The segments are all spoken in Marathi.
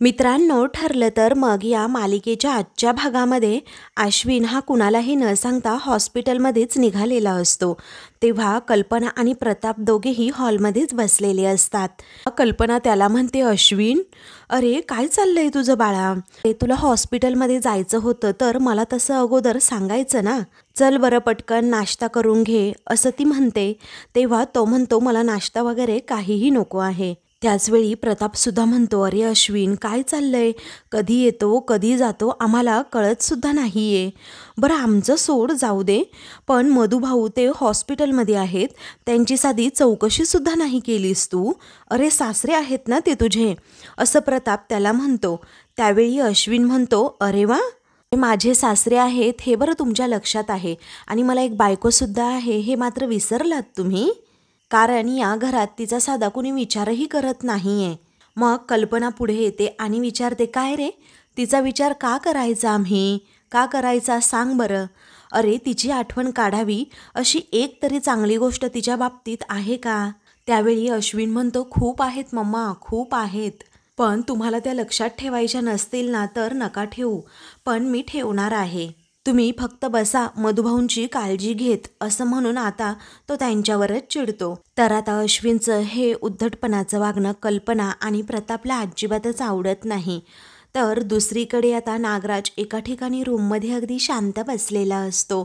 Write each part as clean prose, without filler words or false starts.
मित्रांनो, ठरलं तर मग या मालिकेच्या आजच्या भागामध्ये अश्विन हा कुणालाही न सांगता हॉस्पिटलमध्येच निघालेला असतो। तेव्हा कल्पना आणि प्रताप दोघेही हॉलमध्येच बसलेले असतात। कल्पना त्याला म्हणते, अश्विन, अरे काय चाललंय तुझं बाळा? तुला हॉस्पिटलमध्ये जायचं होतं तर मला तसं अगोदर सांगायचं ना। चल बरं पटकन नाश्ता करून घे, असं ती म्हणते। तेव्हा तो म्हणतो, मला नाश्ता वगैरे काहीही नको आहे। त्याचवेळी प्रतापसुद्धा म्हणतो, अरे अश्विन, काय चाललंय? कधी येतो कधी जातो आम्हाला कळतसुद्धा नाही आहे। बरं आमचं सोड, जाऊ दे, पण मधुभाऊ ते हॉस्पिटलमध्ये आहेत, त्यांची साधी चौकशीसुद्धा नाही केलीस तू? अरे सासरे आहेत ना ते तुझे, असं प्रताप त्याला म्हणतो। त्यावेळी अश्विन म्हणतो, अरे वा, माझे सासरे आहेत हे बरं तुमच्या लक्षात आहे, आणि मला एक बायकोसुद्धा आहे हे मात्र विसरलात तुम्ही? कारण या घरात तिचा साधा कोणी विचारही करत नाहीये। मग कल्पना पुढे येते आणि विचारते, काय रे, तिचा विचार का करायचा आम्ही? का करायचा सांग बरं? अरे तिची आठवण काढावी अशी एक तरी चांगली गोष्ट तिच्या बाबतीत आहे का? त्यावेळी अश्विन म्हणतो, खूप आहेत मम्मा, खूप आहेत, पण तुम्हाला त्या लक्षात ठेवायच्या नसतील ना तर नका ठेवू, पण मी ठेवणार आहे। तुम्ही फक्त बसा, मधुभाऊंची काळजी घेत, असं म्हणून आता तो त्यांच्यावरच चिडतो। तर आता अश्विनचं हे उद्धटपणाचं वागणं कल्पना आणि प्रतापला अजिबातच आवडत नाही। तर दुसरीकडे आता नागराज एका ठिकाणी रूममध्ये अगदी शांत बसलेला असतो।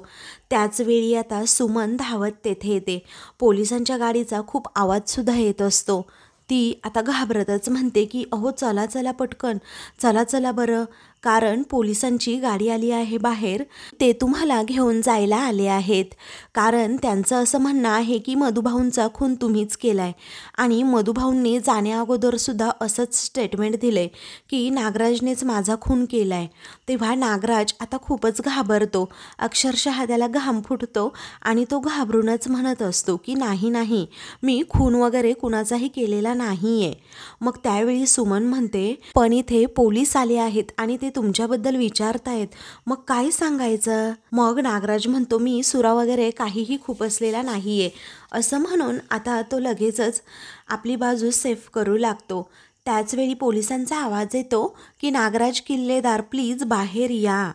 त्याच वेळी आता सुमन धावत तेथे येते। पोलिसांच्या गाडीचा खूप आवाजसुद्धा येत असतो। ती आता घाबरतच म्हणते की अहो चला चला पटकन, चला चला बरं, कारण पोलिसांची गाडी आली आहे बाहेर, ते तुम्हाला घेऊन जायला आले आहेत। कारण त्यांचं असं म्हणणं आहे की मधुभाऊंचा खून तुम्हीच केलाय, आणि मधुभाऊंनी जाण्याअगोदरसुद्धा असंच स्टेटमेंट दिलंय की नागराजनेच माझा खून केलाय। तेव्हा नागराज आता खूपच घाबरतो, अक्षरशः त्याला घाम फुटतो, आणि तो घाबरूनच म्हणत असतो की नाही नाही, मी खून वगैरे कुणाचाही केलेला नाहीये। मग त्यावेळी सुमन म्हणते, पण इथे पोलीस आले आहेत आणि ते तुमच्याबद्दल विचारतायत, मग काय सांगायचं? मग नागराज म्हणतो, मी सुरा वगैरे काहीही खुपसलेला नाहीये, असं म्हणून आता तो लगेचच आपली बाजू सेफ करू लागतो। त्याचवेळी पोलिसांचा आवाज येतो की नागराज किल्लेदार, प्लीज बाहेर या,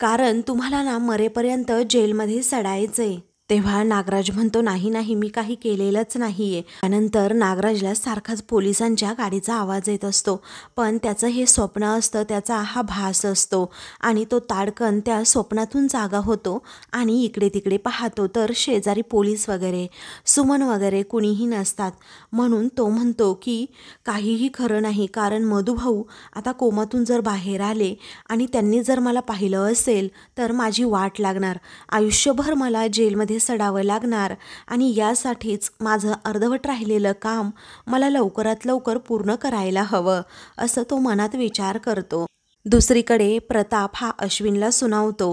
कारण तुम्हाला ना मरेपर्यंत जेलमध्ये सडायचंय। तेव्हा नागराज म्हणतो, नाही नाही, मी काही केलेलंच नाहीये। त्यानंतर नागराजला सारखाच पोलिसांच्या गाडीचा आवाज येत असतो, पण त्याचं हे स्वप्न असतं, त्याचा हा भास असतो, आणि तो ताडकन त्या स्वप्नातून जागा होतो आणि इकडे तिकडे पाहतो तर शेजारी पोलीस वगैरे, सुमन वगैरे कुणीही नसतात। म्हणून तो म्हणतो की काहीही खरं नाही, कारण मधुभाऊ आता कोमातून जर बाहेर आले आणि त्यांनी जर मला पाहिलं असेल तर माझी वाट लागणार, आयुष्यभर मला जेलमध्ये सडावं लागणार, आणि यासाठीच माझं अर्धवट राहिलेलं काम मला लवकरात लवकर पूर्ण करायला हवं, असं तो मनात विचार करतो। दुसरीकडे प्रताप हा अश्विनला सुनावतो,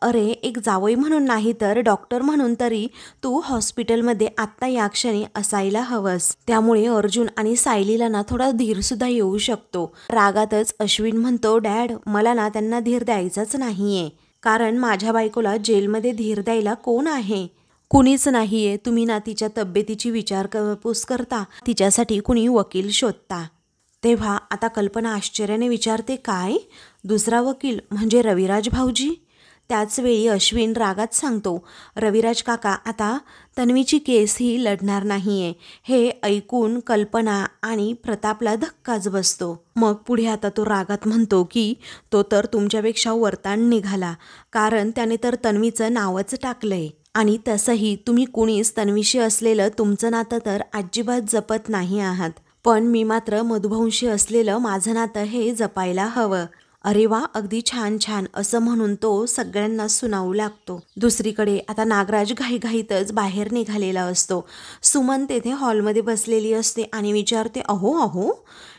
अरे एक जावई म्हणून नाही तर डॉक्टर म्हणून तरी तू हॉस्पिटलमध्ये आत्ता या क्षणी असायला हवंस, त्यामुळे अर्जुन आणि सायलीला ना थोडा धीरसुद्धा येऊ शकतो। रागातच अश्विन म्हणतो, डॅड, मला ना त्यांना धीर द्यायचाच नाहीये, कारण माझ्या बायकोला जेलमध्ये धीर द्यायला कोण आहे? कुणीच नाहीये। तुम्ही ना तिच्या तब्येतीची विचारपूस करता, तिच्यासाठी कुणी वकील शोधता। तेव्हा आता कल्पना आश्चर्याने विचारते, काय, दुसरा वकील म्हणजे रविराज भाऊजी? त्याचवेळी अश्विन रागात सांगतो, रविराज काका आता तन्वीची केस ही लढणार नाहीये। हे ऐकून कल्पना आणि प्रतापला धक्काच बसतो। मग पुढे आता तो रागात म्हणतो की तो तर तुमच्यापेक्षा वरताण निघाला, कारण त्याने तर तन्वीचं नावच टाकलंय, आणि तसंही तुम्ही कुणीच तन्वीशी असलेलं तुमचं नातं तर अजिबात जपत नाही आहात, पण मी मात्र मधुभाऊंशी असलेलं माझं नातं हे जपायला हवं। अरे वा, अगदी छान छान, असं म्हणून तो सगळ्यांना सुनावू लागतो। दुसरीकडे आता नागराज घाईघाईतच बाहेर निघालेला असतो। सुमन तेथे हॉलमध्ये बसलेली असते आणि विचारते, अहो अहो,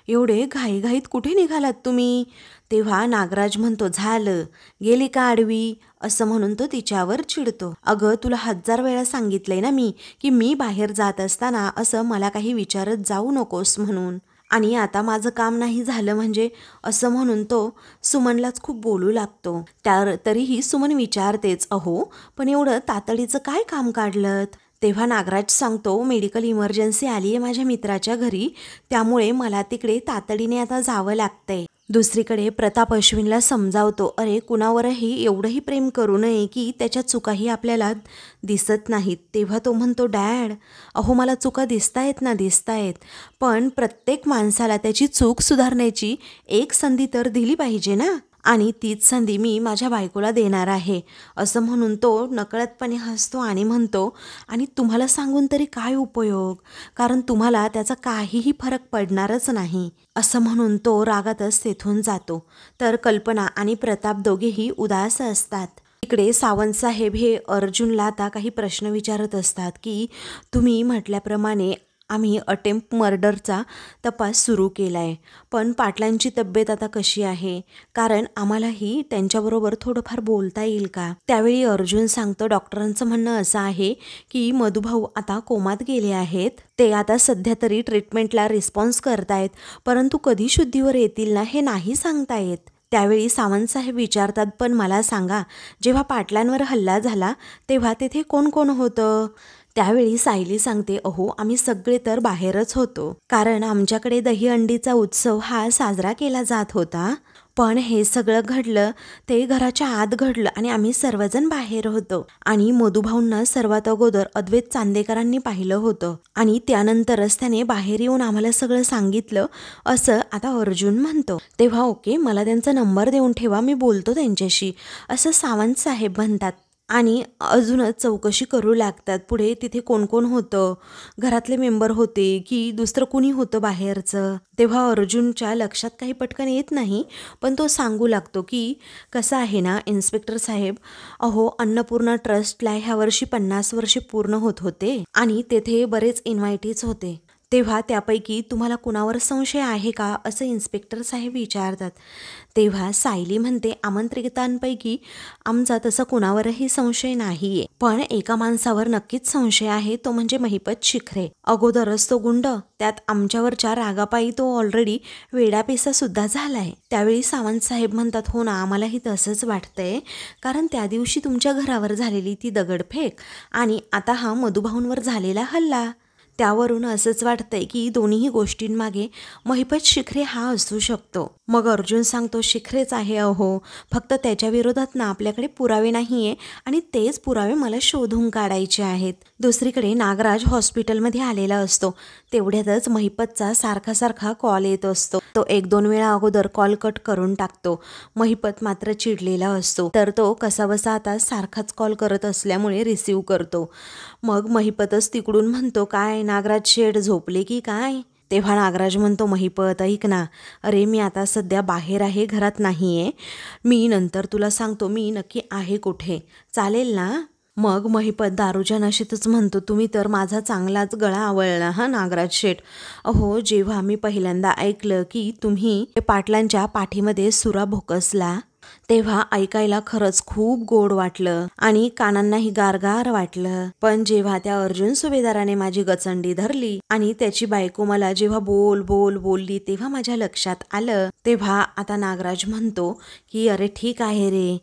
एवढे घाईघाईत कुठे निघालात तुम्ही? तेव्हा नागराज म्हणतो, झालं, गेली का आडवी, असं म्हणून तो तिच्यावर चिडतो। अगं, तुला 1000 वेळा सांगितलंय ना मी की मी बाहेर जात असताना असं मला काही विचारत जाऊ नकोस म्हणून, आणि आता माझं काम नाही झालं म्हणजे, असं म्हणून तो सुमनलाच खूप बोलू लागतो। तरीही सुमन विचारतेच, अहो पण एवढं तातडीचं काय काम काढलंत? तेव्हा नागराज सांगतो, मेडिकल इमर्जन्सी आली आहे माझ्या मित्राच्या घरी, त्यामुळे मला तिकडे तातडीने आता जावं लागतंय। दुसरीकडे प्रताप अश्विनला समजावतो, अरे कुणावरही एवढंही प्रेम करू नये की त्याच्या चुकाही आपल्याला दिसत नाहीत. तेव्हा तो म्हणतो, डॅड अहो मला चुका दिसतायत ना, दिसतायत, पण प्रत्येक माणसाला त्याची चूक सुधारण्याची एक संधी तर दिली पाहिजे ना, आणि तीच संधी मी माझ्या बायकोला देणार आहे. असं म्हणून तो नकळतपणे हसतो आणि म्हणतो, आणि तुम्हाला सांगून तरी काय उपयोग, कारण तुम्हाला त्याचा काहीही फरक पडणारच नाही. असं म्हणून तो रागातच तेथून जातो. तर कल्पना आणि प्रताप दोघेही उदास असतात. इकडे सावंतसाहेब हे अर्जुनला आता काही प्रश्न विचारत असतात की तुम्ही म्हटल्याप्रमाणे आम्ही अटेम्प्ट मर्डरचा तपास सुरू केला आहे, पण पाटलांची तब्येत आता कशी आहे, कारण आम्हालाही त्यांच्याबरोबर थोडंफार बोलता येईल का. त्यावेळी अर्जुन सांगतो, डॉक्टरांचं म्हणणं असं आहे की मधुभाऊ आता कोमात गेले आहेत, ते आता सध्या तरी ट्रीटमेंटला रिस्पॉन्स करतायत, परंतु कधी शुद्धीवर येतील ना हे नाही सांगता येत. त्यावेळी सावंतसाहेब विचारतात, पण मला सांगा, जेव्हा पाटलांवर हल्ला झाला तेव्हा तेथे कोण कोण होतं. त्यावेळी सायली सांगते, अहो आम्ही सगळे तर बाहेरच होतो, कारण आमच्याकडे दहीहंडीचा उत्सव हा साजरा केला जात होता, पण हे सगळं घडलं ते घराच्या आत घडलं आणि आम्ही सर्वजण बाहेर होतो. आणि मधुभाऊंना सर्वात अगोदर अद्वैत चांदेकरांनी पाहिलं होतं आणि त्यानंतरच त्याने बाहेर येऊन आम्हाला सगळं सांगितलं, असं आता अर्जुन म्हणतो. तेव्हा ओके, मला त्यांचा नंबर देऊन ठेवा, मी बोलतो त्यांच्याशी, असं सावंतसाहेब म्हणतात. आणि अजूनच चौकशी करू लागतात, पुढे तिथे कोण कोण होतं, घरातले मेंबर होते की दुसरं कुणी होतं बाहेरचं. तेव्हा अर्जुनच्या लक्षात काही पटकन येत नाही, पण तो सांगू लागतो की कसं आहे ना इन्स्पेक्टर साहेब, अहो अन्नपूर्णा ट्रस्टला ह्या वर्षी 50 वर्षे पूर्ण होत होते आणि तेथे बरेच इन्व्हायटीज होते. तेव्हा त्यापैकी तुम्हाला कुणावर संशय आहे का, असं इन्स्पेक्टर साहेब विचारतात. तेव्हा सायली म्हणते, आमंत्रितांपैकी आमचा तसा कुणावरही संशय नाहीये, पण एका माणसावर नक्कीच संशय आहे, तो म्हणजे महिपत शिखरे. अगोदरच तो गुंड, त्यात आमच्यावरच्या रागापायी तो ऑलरेडी वेडापिसा सुद्धा झालाय. त्यावेळी सावंतसाहेब म्हणतात, हो ना, आम्हालाही तसंच वाटतंय, कारण त्या दिवशी तुमच्या घरावर झालेली ती दगडफेक आणि आता हा मधुभाऊंवर झालेला हल्ला, त्यावरून असंच वाटतंय की दोन्ही गोष्टींमागे महिपत शिखरे हा असू शकतो. मग अर्जुन सांगतो, शिखरेच आहे अहो, फक्त त्याच्या विरोधात ना आपल्याकडे पुरावे नाहीये आणि तेच पुरावे मला शोधून काढायचे आहेत. दुसरीकडे नागराज हॉस्पिटलमध्ये आलेला असतो. तेवढ्यातच महिपतचा सारखा कॉल येत असतो. तो 1-2 वेळा अगोदर कॉल कट करून टाकतो. महिपत मात्र चिडलेला असतो, तर तो कसाबसा आता सारखाच कॉल करत असल्यामुळे रिसीव करतो. मग महिपतच तिकडून म्हणतो, काय नागराज शेठ झोपले की काय. तेव्हा नागराज म्हणतो, महिपत ऐक ना, अरे मी आता सध्या बाहेर आहे, घरात नाही आहे, मी नंतर तुला सांगतो मी नक्की आहे कुठे, चालेल ना. मग महिपत दारूच्या नशेतच म्हणतो, तुम्ही तर माझा चांगलाच गळा आवळला हा नागराज शेठ. अहो जेव्हा मी पहिल्यांदा ऐकलं की तुम्ही पाटलांच्या पाठीमध्ये सुरा भोकसला, तेव्हा ऐकायला खरंच खूप गोड वाटलं आणि कानांनाही गारगार वाटलं, पण जेव्हा त्या अर्जुन सुभेदाराने माझी गचंडी धरली आणि त्याची बायको मला जेव्हा बोल बोल बोलली, तेव्हा माझ्या लक्षात आलं. तेव्हा आता नागराज म्हणतो की अरे ठीक आहे रे,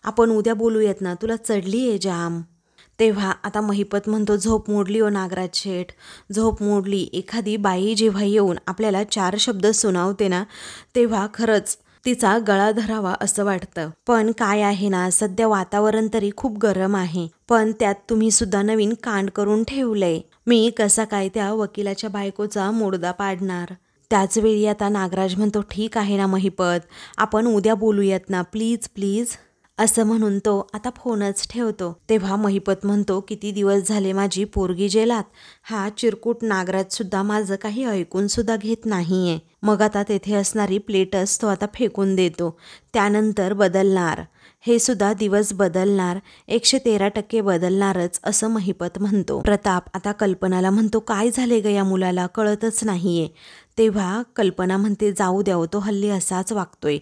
आपण उद्या बोलूयात ना, तुला चढली आहे जाम. तेव्हा आता महिपत म्हणतो, झोप मोडली हो नागराज शेठ, झोप मोडली. एखादी बाई जेव्हा येऊन आपल्याला 4 शब्द सुनावते ना, तेव्हा खरंच तिचा गळा धरावा असं वाटतं. पण काय आहे ना, सध्या वातावरण तरी खूप गरम आहे, पण त्यात तुम्ही सुद्धा नवीन कांड करून ठेवलंय. मी कसा काय त्या वकिलाच्या बायकोचा मुर्दा पाडणार. त्याच वेळी आता नागराज म्हणतो, ठीक आहे ना महिपत, आपण उद्या बोलूयात ना, प्लीज प्लीज, असं म्हणून तो आता फोनच ठेवतो. तेव्हा महिपत म्हणतो, किती दिवस झाले माझी पोरगी जेलात, हा चिरकुट नागराज सुद्धा माझं काही ऐकून सुद्धा घेत नाहीये. मग आता तेथे असणारी प्लेटच तो आता फेकून देतो. त्यानंतर बदलणार, हे सुद्धा दिवस बदलणार, 113% बदलणारच, असं महिपत म्हणतो. प्रताप आता कल्पनाला म्हणतो, काय झाले ग या मुलाला, कळतच नाहीये. तेव्हा कल्पना म्हणते, जाऊ द्याव, तो हल्ली असाच वागतोय,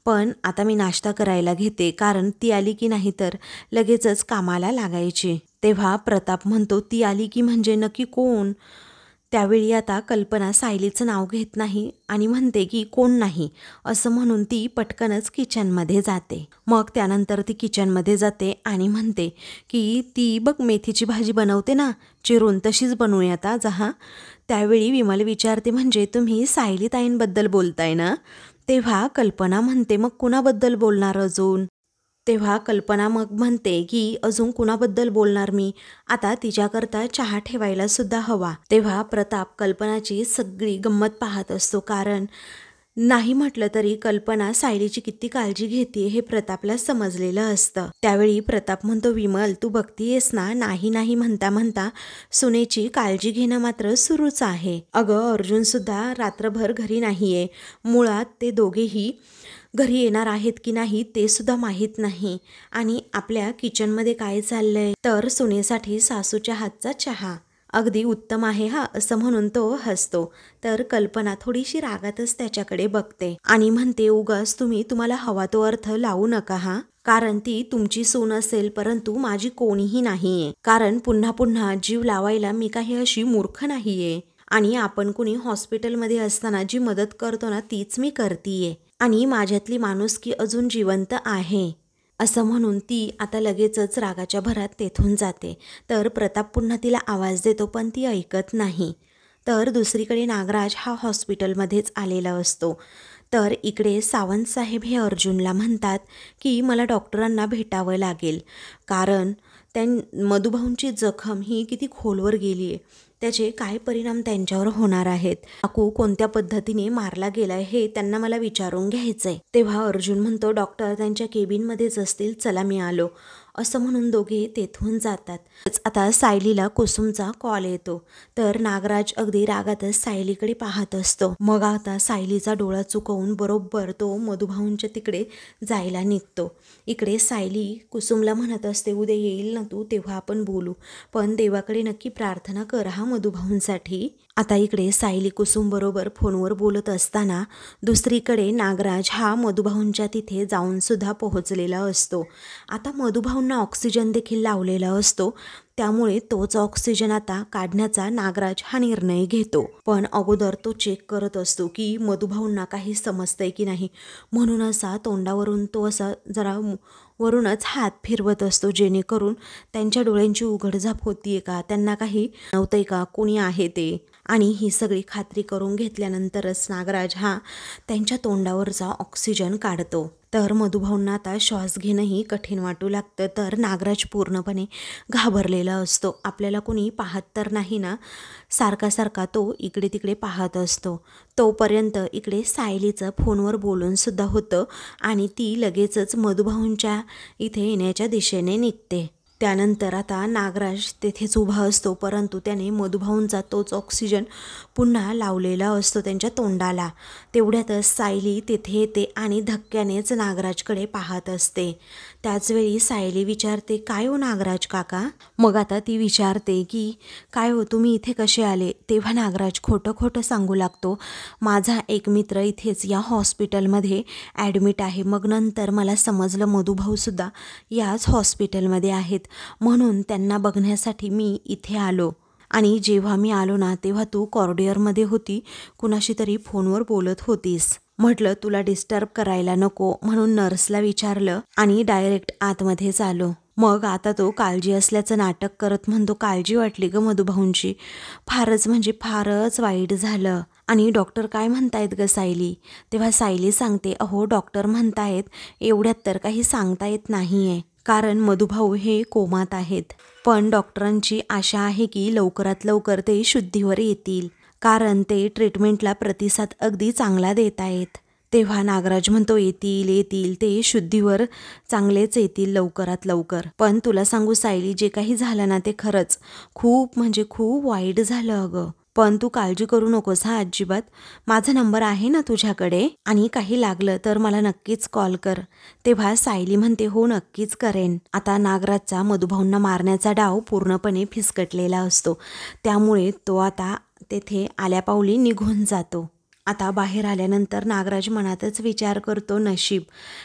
पण आता मी नाश्ता करायला घेते, कारण ती आली की नाही तर लगेचच कामाला लागायची. तेव्हा प्रताप म्हणतो, ती आली की म्हणजे नक्की कोण. त्यावेळी आता कल्पना सायलीचं नाव घेत नाही आणि म्हणते की कोण नाही, असं म्हणून ती पटकनच किचनमध्ये जाते. मग त्यानंतर ती किचनमध्ये जाते आणि म्हणते की ती बघ मेथीची भाजी बनवते ना चिरून, तशीच बनवूयात आज हा. त्यावेळी विमल विचारते, म्हणजे तुम्ही सायली ताईंबद्दल बोलताय ना. तेव्हा कल्पना म्हणते, मग कुणाबद्दल बोलणार अजून? तेव्हा कल्पना मग म्हणते की अजून कुणाबद्दल बोलणार मी, आता तिच्याकरता चहा ठेवायला सुद्धा हवा. तेव्हा प्रताप कल्पनाची सगळी गंमत पाहत असतो, कारण नाही म्हटलं तरी कल्पना सायलीची किती काळजी घेते हे प्रतापला समजलेलं असतं. त्यावेळी प्रताप म्हणतो, विमल तू बघतीयेस ना, नाही नाही म्हणता म्हणता सुनेची काळजी घेणं मात्र सुरूच आहे. अगं अर्जुन सुद्धा रात्रभर घरी नाहीये, मुळात ते दोघेही घरी येणार आहेत की नाही ते सुद्धा माहीत नाही. आणि आपल्या किचनमध्ये काय चाललंय, तर सुनेसाठी सासूच्या हातचा चहा अगदी उत्तम आहे हा, असं म्हणून तो हसतो. तर कल्पना थोडीशी रागातच त्याच्याकडे बघते आणि म्हणते, उगाच तुम्हाला हवा तो अर्थ लावू नका हा, कारण ती तुमची सून असेल परंतु माझी कोणीही नाहीये. कारण पुन्हा पुन्हा जीव लावायला मी काही अशी मूर्ख नाहीये. आणि आपण कुणी हॉस्पिटलमध्ये असताना जी मदत करतो ना तीच मी करतीये. आणि माझ्यातली माणुसकी अजून जिवंत आहे, असं म्हणून ती आता लगेचच रागाच्या भरात तेथून जाते. तर प्रताप पुन्हा तिला आवाज देतो पण ती ऐकत नाही. तर दुसरीकडे नागराज हा हॉस्पिटलमध्येच आलेला असतो. तर इकडे सावंत साहेब हे अर्जुनला म्हणतात की मला डॉक्टरांना भेटावं लागेल, कारण मधुभाऊंची जखम ही किती खोलवर गेली आहे, त्याचे काय परिणाम त्यांच्यावर होणार आहेत, काकू कोणत्या पद्धतीने मारला गेलाय हे त्यांना मला विचारून घ्यायचंय. तेव्हा अर्जुन म्हणतो, डॉक्टर त्यांच्या केबिनमध्येच असतील, चला मी आलो, असं म्हणून दोघे तेथून जातात. आता सायलीला कुसुमचा कॉल येतो. तर नागराज अगदी रागातच सायलीकडे पाहत असतो. मग आता सायलीचा डोळा चुकवून बरोबर तो मधुभाऊंच्या तिकडे जायला निघतो. इकडे सायली कुसुमला म्हणत असते, उद्या येईल ना तू, तेव्हा आपण बोलू, पण देवाकडे नक्की प्रार्थना कर हा मधुभाऊंसाठी. आता इकडे सायली कुसुम बरोबर फोनवर बोलत असताना दुसरीकडे नागराज हा मधुभाऊंच्या तिथे जाऊन सुद्धा पोहोचलेला असतो. आता मधुभाऊंना ऑक्सिजन देखील लावलेला असतो, त्यामुळे तोच ऑक्सिजन आता काढण्याचा नागराज हा निर्णय घेतो. पण अगोदर तो चेक करत असतो की मधुभाऊंना काही समजतंय की नाही, म्हणून असा तोंडावरून तो असा जरा वरूनच हात फिरवत असतो, जेणेकरून त्यांच्या डोळ्यांची उघडझाप होतीये का, त्यांना काही नव्हतंय का, कोणी आहे ते. आणि ही सगळी खात्री करून घेतल्यानंतरच नागराज हा त्यांच्या तोंडावरचा ऑक्सिजन काढतो. तर मधुभाऊंना आता श्वास घेणंही कठीण वाटू लागतं. तर नागराज पूर्णपणे घाबरलेला असतो, आपल्याला कोणी पाहत तर नाही ना, सारखा तो इकडे तिकडे पाहत असतो. तोपर्यंत इकडे सायलीचं फोनवर बोलून सुद्धा होतं आणि ती लगेचच मधुभाऊंच्या इथे येण्याच्या दिशेने निघते. त्यानंतर आता नागराज तेथेच उभा असतो, परंतु त्याने मधुभाऊंचा तोच ऑक्सिजन पुन्हा लावलेला असतो त्यांच्या तोंडाला. तेवढ्यातच सायली तिथे येते आणि धक्क्यानेच नागराजकडे पाहत असते. त्याचवेळी सायली विचारते, काय हो नागराज काका? मग आता ती विचारते की काय हो तुम्ही इथे कसे आले? तेव्हा नागराज खोटं सांगू लागतो, माझा एक मित्र इथेच या हॉस्पिटलमध्ये ॲडमिट आहे, मग नंतर मला समजलं मधुभाऊसुद्धा याच हॉस्पिटलमध्ये आहेत, म्हणून त्यांना बघण्यासाठी मी इथे आलो. आणि जेव्हा मी आलो ना तेव्हा तू कॉरिडॉरमध्ये होती, कुणाशी तरी फोनवर बोलत होतीस. म्हटलं तुला डिस्टर्ब करायला नको म्हणून नर्सला विचारलं आणि डायरेक्ट आतमध्येच आलो. मग आता तो काळजी असल्याचं नाटक करत म्हणतो, काळजी वाटली ग मधुभाऊंची, फारच म्हणजे फारच वाईट झालं. आणि डॉक्टर काय म्हणतायत ग सायली? तेव्हा सायली सांगते, अहो डॉक्टर म्हणतायत एवढ्यात तर काही सांगता येत नाहीये, कारण मधुभाऊ हे कोमात आहेत, पण डॉक्टरांची आशा आहे की लवकरात लवकर ते शुद्धीवर येतील, कारण ते ट्रीटमेंटला प्रतिसाद अगदी चांगला देत आहेत. तेव्हा नागराज म्हणतो, येतील ते शुद्धीवर चांगलेच येतील लवकरात लवकर. पण तुला सांगू सायली, जे काही झालं ना ते खरंच खूप म्हणजे खूप वाईट झालं अगं. पण तू काळजी करू नकोस हा अजिबात, माझा नंबर आहे ना तुझ्याकडे, आणि काही लागलं तर मला नक्कीच कॉल कर. तेव्हा सायली म्हणते, हो नक्कीच करेन. आता नागराजचा मधुभाऊंना मारण्याचा डाव पूर्णपणे फिसकटलेला असतो, त्यामुळे तो आता तेथे आल्यापावली निघून जातो. आता बाहेर आल्यानंतर नागराज मनातच विचार करतो, नशीब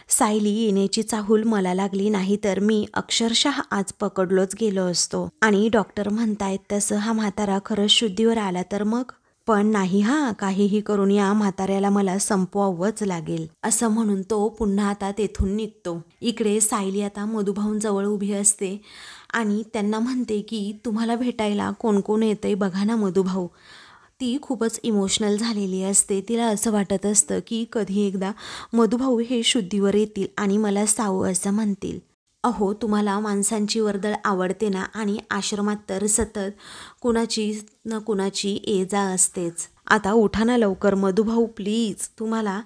सायली येण्याची चाहूल मला लागली नाही तर मी अक्षरशः आज पकडलोच गेलो असतो. आणि डॉक्टर म्हणतायत तसं हा म्हातारा खरंच शुद्धीवर आला तर मग, पण नाही हा, काहीही करून या म्हाताऱ्याला मला संपवावंच लागेल, असं म्हणून तो पुन्हा आता तेथून निघतो. इकडे सायली आता मधुभाऊंजवळ उभी असते आणि त्यांना म्हणते की तुम्हाला भेटायला कोण कोण येतंय बघा ना मधुभाऊ, ती खूपच इमोशनल झालेली असते. तिला असं वाटत असतं की कधी एकदा मधुभाऊ हे शुद्धीवर येतील आणि मला साऊ असं म्हणतील. अहो, तुम्हाला माणसांची वर्दळ आवडते ना, आणि आश्रमात तर सतत कुणाची ना कुणाची ये-जा असतेच. आता उठा ना लवकर मधुभाऊ प्लीज, तुम्हाला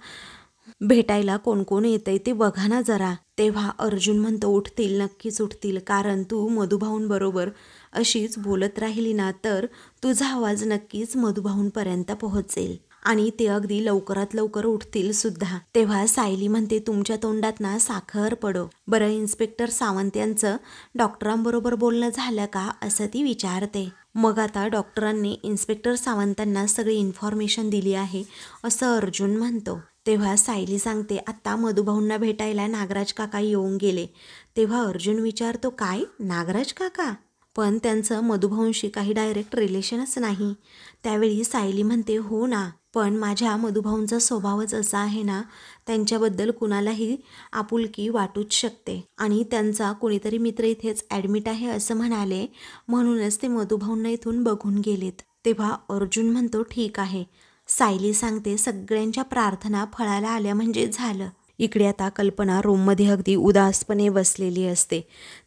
भेटायला कोण कोण येतंय ते बघा ना जरा. तेव्हा अर्जुन म्हणतो, उठतील, नक्कीच उठतील, कारण तू मधुभाऊंबरोबर अशीच बोलत राहिली ना तर तुझा आवाज नक्कीच मधुभाऊंपर्यंत पोहोचेल आणि ते अगदी लवकरात लवकर उठतील सुद्धा. तेव्हा सायली म्हणते, तुमच्या तोंडात ना साखर पडो. बरं इन्स्पेक्टर सावंत यांचं डॉक्टरांबरोबर बोलणं झालं का असं ती विचारते. मग आता डॉक्टरांनी इन्स्पेक्टर सावंतांना सगळी इन्फॉर्मेशन दिली आहे असं अर्जुन म्हणतो. तेव्हा सायली सांगते, आत्ता मधुभाऊंना भेटायला नागराज काका येऊन गेले. तेव्हा अर्जुन विचारतो, काय नागराज काका? पण त्यांचं मधुभाऊंशी काही डायरेक्ट रिलेशनच नाही. त्यावेळी सायली म्हणते, हो ना, पण माझ्या मधुभाऊंचा स्वभावच असा आहे ना, त्यांच्याबद्दल कुणालाही आपुलकी वाटूच शकते आणि त्यांचा कुणीतरी मित्र इथेच ॲडमिट आहे असं म्हणाले, म्हणूनच ते मधुभाऊंना इथून बघून गेलेत. तेव्हा अर्जुन म्हणतो, ठीक आहे. सायली सांगते, सगळ्यांच्या प्रार्थना फळाला आल्या म्हणजे झालं. इकडे आता कल्पना रूममध्ये अगदी उदासपणे बसलेली असते.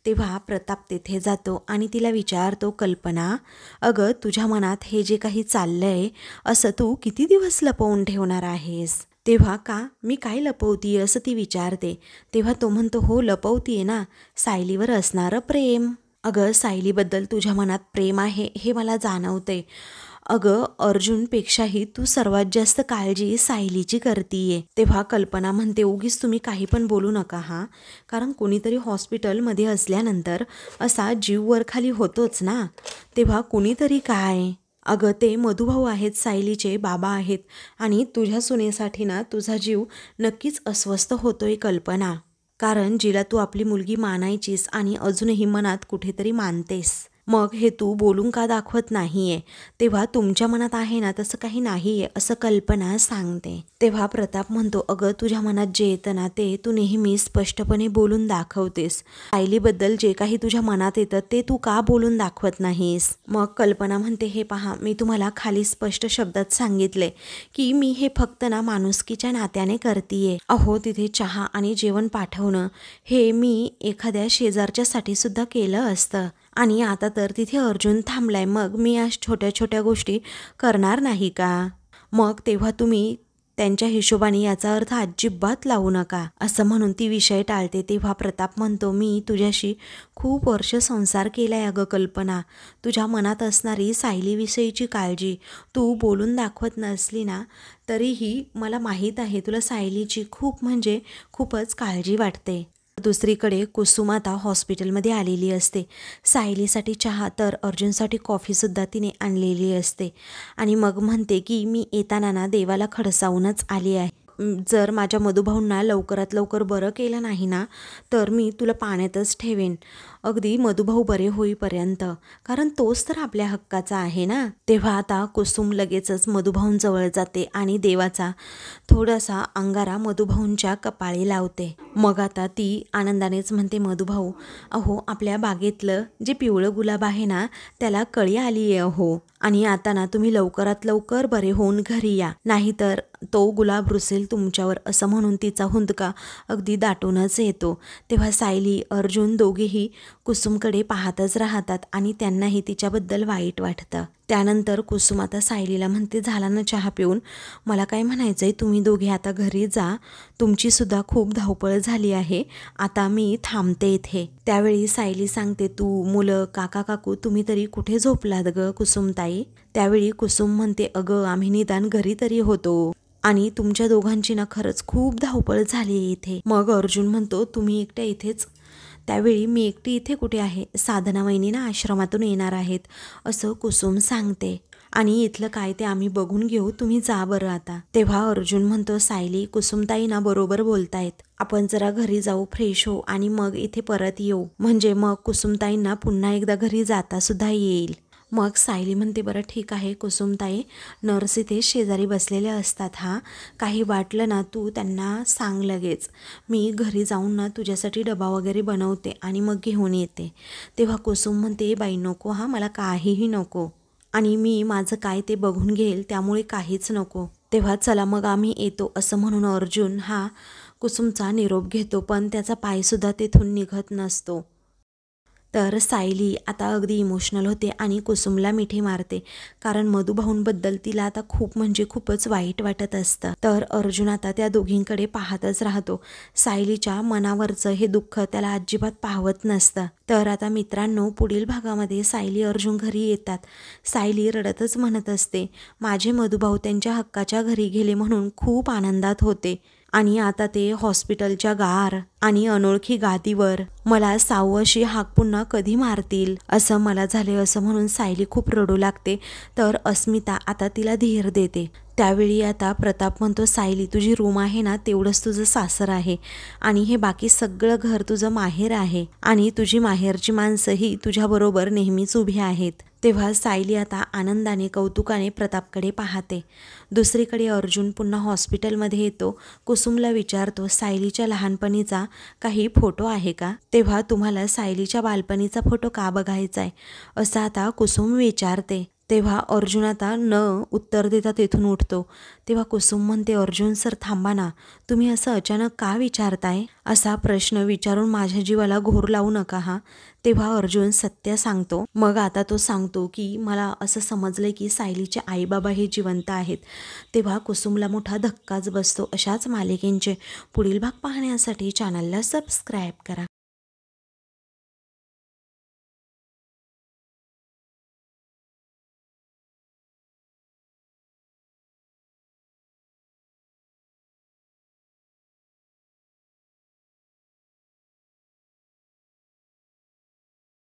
तेव्हा प्रताप तेथे जातो आणि तिला विचारतो, कल्पना, अगं तुझ्या मनात हे जे काही चाललंय असं तू किती दिवस लपवून ठेवणार आहेस? तेव्हा का, मी काय लपवतीये असं ती विचारते. तेव्हा तो म्हणतो, हो लपवतीये ना, सायलीवर असणारं प्रेम. अगं सायलीबद्दल तुझ्या मनात प्रेम आहे हे मला जाणवतंय. अगं अर्जुनपेक्षाही तू सर्वात जास्त काळजी सायलीची करतीये. तेव्हा कल्पना म्हणते, उगीच तुम्ही काही पण बोलू नका हा, कारण कोणीतरी हॉस्पिटलमध्ये असल्यानंतर असा जीव वरखाली होतोच ना. तेव्हा कुणीतरी काय, अगं ते मधुभाऊ आहेत, सायलीचे बाबा आहेत, आणि तुझ्या सुनेसाठी ना तुझा जीव नक्कीच अस्वस्थ होतोय कल्पना, कारण जिला तू आपली मुलगी मानायचीस आणि अजूनही मनात कुठेतरी मानतेस. मग हे तू बोलून का दाखवत नाहीये? तेव्हा तुमच्या मनात आहे ना तसं काही नाहीये असं कल्पना सांगते. तेव्हा प्रताप म्हणतो, अगं तुझ्या मनात जे येतं ना ते तू नेहमी स्पष्टपणे बोलून दाखवतेस. सायलीबद्दल जे काही तुझ्या मनात येतं ते तू का बोलून दाखवत नाहीस? मग कल्पना म्हणते, हे पहा, मी तुम्हाला खाली स्पष्ट शब्दात सांगितले की मी हे फक्त ना माणुसकीच्या नात्याने करतीये. अहो तिथे चहा आणि जेवण पाठवणं हे मी एखाद्या शेजारच्यासाठी सुद्धा केलं असतं, आणि आता तर तिथे अर्जुन थांबलाय, मग मी आज छोट्या छोट्या गोष्टी करणार नाही का? मग तेव्हा तुम्ही त्यांच्या हिशोबाने याचा अर्थ अजिबात लावू नका असं म्हणून ती विषय टाळते. तेव्हा प्रताप म्हणतो, मी तुझ्याशी खूप वर्ष संसार केलाय अगं कल्पना. तुझ्या मनात असणारी सायलीविषयीची काळजी तू बोलून दाखवत नसली ना तरीही मला माहीत आहे तुला सायलीची खूप म्हणजे खूपच काळजी वाटते. दुसरीकडे कुसुम आता हॉस्पिटलमध्ये आलेली असते. सायलीसाठी चहा तर अर्जुनसाठी कॉफीसुद्धा तिने आणलेली असते आणि मग म्हणते की मी येताना ना देवाला खडसावूनच आली आहे. जर माझ्या मधुभाऊंना लवकरात लवकर बरं केलं नाही ना तर मी तुला पाण्यातच ठेवेन अगदी मधुभाऊ बरे होईपर्यंत, कारण तोच तर आपल्या हक्काचा आहे ना. तेव्हा आता कुसुम लगेचच मधुभाऊंजवळ जाते आणि देवाचा थोडासा अंगारा मधुभाऊंच्या कपाळी लावते. मग आता ती आनंदानेच म्हणते, मधुभाऊ, अहो आपल्या बागेतलं जे पिवळं गुलाब आहे ना त्याला कळी आली आहे अहो, आणि आता ना तुम्ही लवकरात लवकर बरे होऊन घरी या, नाहीतर तो गुलाब रुसेल तुमच्यावर असं म्हणून तिचा हुंदका अगदी दाटूनच येतो. तेव्हा सायली अर्जुन दोघेही कुसुमकडे पाहतच राहतात आणि त्यांनाही तिच्याबद्दल वाईट वाटतं. त्यानंतर कुसुम आता सायलीला म्हणते, झाला ना चहा पिऊन, मला काय म्हणायचंय, तुम्ही दोघे आता घरी जा, तुमची सुद्धा खूप धावपळ झाली आहे, आता मी थांबते इथे. त्यावेळी सायली सांगते, तू मुलं काका काकू तुम्ही तरी कुठे झोपलात ग कुसुमताई? त्यावेळी कुसुम म्हणते, अगं आम्ही निदान घरी तरी होतो, आणि तुमच्या दोघांची ना खरंच खूप धावपळ झाली इथे. मग अर्जुन म्हणतो, तुम्ही एकट्या इथेच? त्यावेळी मी एकटी इथे कुठे आहे, साधना वहिनी ना आश्रमातून येणार आहेत असं कुसुम सांगते, आणि इथलं काय ते आम्ही बघून घेऊ, तुम्ही जा बरं आता. तेव्हा अर्जुन म्हणतो, सायली कुसुमताई ना बरोबर बोलतायत, आपण जरा घरी जाऊ, फ्रेश हो आणि मग इथे परत येऊ, म्हणजे मग कुसुमताईंना पुन्हा एकदा घरी जाता सुद्धा येईल. मग सायली म्हणते, बरं ठीक आहे कुसुमताई, नर्स इथे शेजारी बसलेल्या असतात, हा काही वाटलं ना तू त्यांना सांग लगेच, मी घरी जाऊन ना तुझ्यासाठी डबा वगैरे बनवते आणि मग घेऊन येते. तेव्हा कुसुम म्हणते, बाई नको हा, मला काहीही नको. आणि मी माझं काय ते बघून घेईल, त्यामुळे काहीच नको. तेव्हा चला मग आम्ही येतो असं म्हणून अर्जुन हा कुसुमचा निरोप घेतो, पण त्याचा पायसुद्धा तिथून निघत नसतो. तर सायली आता अगदी इमोशनल होते आणि कुसुमला मिठी मारते, कारण मधुभाऊंबद्दल तिला आता खूप म्हणजे खूपच वाईट वाटत असतं. तर अर्जुन आता त्या दोघींकडे पाहतच राहतो. सायलीच्या मनावरचं हे दुःख त्याला अजिबात पाहवत नसतं. तर आता मित्रांनो, पुढील भागामध्ये सायली अर्जुन घरी येतात. सायली रडतच म्हणत असते, माझे मधुभाऊ त्यांच्या हक्काच्या घरी गेले म्हणून खूप आनंदात होते आणि आता ते हॉस्पिटलच्या गार आणि अनोळखी गादीवर मला साऊ अशी हाक पुन्हा कधी मारतील असं मला झाले असं म्हणून सायली खूप रडू लागते. तर अस्मिता आता तिला धीर देते. त्यावेळी आता प्रताप म्हणतो, सायली तुझी रूम आहे ना, तेवढंच तुझं सासर आहे आणि हे बाकी सगळं घर तुझं माहेर आहे आणि तुझी माहेरची माणसंही तुझ्याबरोबर नेहमीच उभी आहेत. तेव्हा सायली आता आनंदाने कौतुकाने प्रतापकडे पाहते. दुसरीकडे अर्जुन पुन्हा हॉस्पिटलमध्ये येतो. कुसुमला विचारतो, सायलीच्या लहानपणीचा काही फोटो आहे का? तेव्हा तुम्हाला सायलीच्या बालपणीचा फोटो का बघायचा आहे असं आता कुसुम विचारते. तेव्हा अर्जुन आता न उत्तर देता तेथून उठतो. तेव्हा कुसुम म्हणते, अर्जुन सर थांबा ना, तुम्ही असं अचानक का विचारताय? असा प्रश्न विचारून माझ्या जीवाला घोर लावू नका हा. तेव्हा अर्जुन सत्य सांगतो. मग आता तो सांगतो की मला असं समजलंय की सायलीचे आईबाबा हे जिवंत आहेत. तेव्हा कुसुमला मोठा धक्काच बसतो. अशाच मालिकेंचे पुढील भाग पाहण्यासाठी चॅनलला सबस्क्राईब करा.